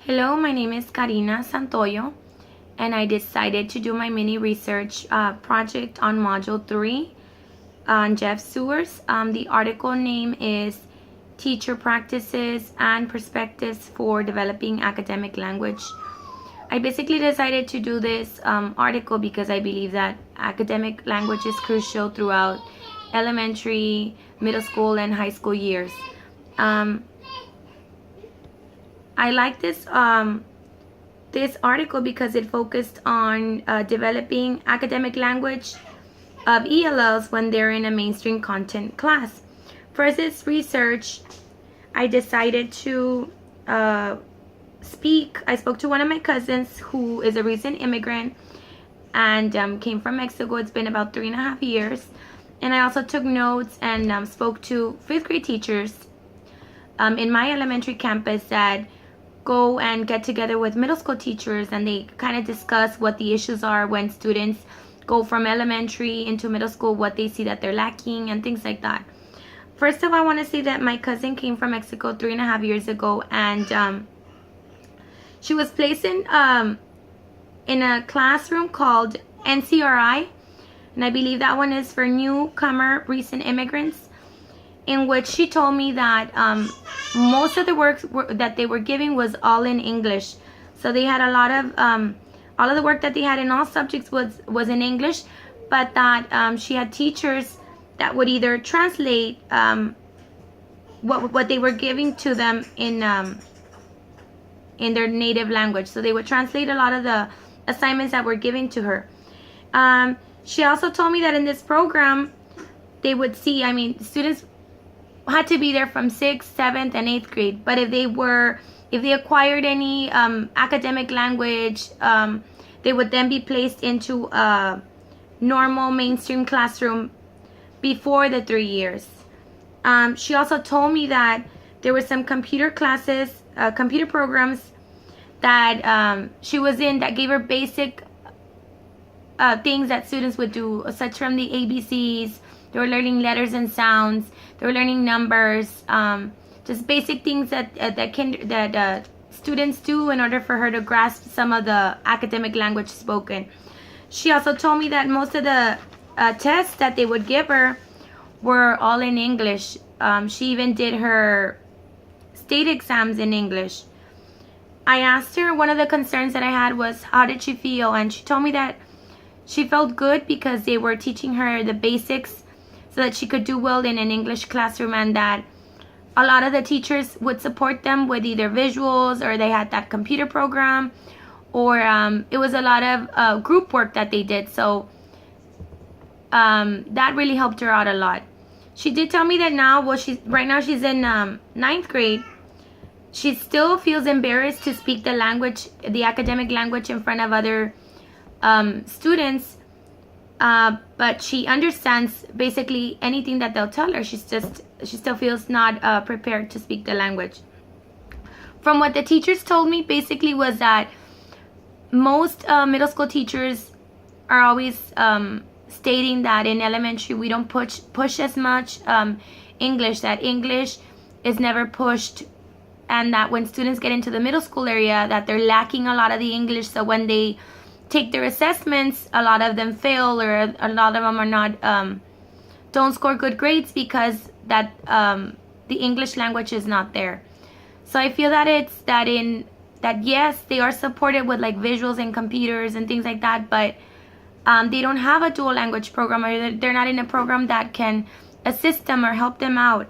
Hello, my name is Karina Santoyo, and I decided to do my mini research project on Module 3 on Jeff Sewers. The article name is Teacher Practices and Perspectives for Developing Academic Language. I basically decided to do this article because I believe that academic language is crucial throughout elementary, middle school, and high school years. I like this article because it focused on developing academic language of ELLs when they're in a mainstream content class. For this research, I decided to I spoke to one of my cousins who is a recent immigrant and came from Mexico. It's been about 3.5 years. And I also took notes and spoke to 5th grade teachers in my elementary campus that go and get together with middle school teachers, and they kind of discuss what the issues are when students go from elementary into middle school, what they see that they're lacking and things like that. First of all, I want to say that my cousin came from Mexico 3.5 years ago, and she was placed in a classroom called NCRI, and I believe that one is for newcomer recent immigrants, in which she told me that most of the work that they were giving was all in English. So they had a lot of all of the work that they had in all subjects was in English, but that she had teachers that would either translate what they were giving to them in their native language. So they would translate a lot of the assignments that were given to her. She also told me that in this program they would see, students had to be there from 6th, 7th, and 8th grade. But if they acquired any academic language, they would then be placed into a normal mainstream classroom before the 3 years. She also told me that there were some computer classes, computer programs that she was in that gave her basic things that students would do, such from the ABCs. They were learning letters and sounds. They were learning numbers, just basic things that students do in order for her to grasp some of the academic language spoken. She also told me that most of the tests that they would give her were all in English. She even did her state exams in English. I asked her, one of the concerns that I had was, how did she feel? And she told me that she felt good because they were teaching her the basics so that she could do well in an English classroom, and that a lot of the teachers would support them with either visuals, or they had that computer program, or it was a lot of group work that they did. So that really helped her out a lot. She did tell me that right now she's in 9th grade. She still feels embarrassed to speak the language, the academic language, in front of other students. But she understands basically anything that they'll tell her. She still feels not prepared to speak the language. From what the teachers told me, basically was that most middle school teachers are always stating that in elementary we don't push as much English, that English is never pushed, and that when students get into the middle school area, that they're lacking a lot of the English. So when they take their assessments, a lot of them fail, or a lot of them are not don't score good grades because that the English language is not there. So I feel that yes, they are supported with like visuals and computers and things like that, but they don't have a dual language program, or they're not in a program that can assist them or help them out.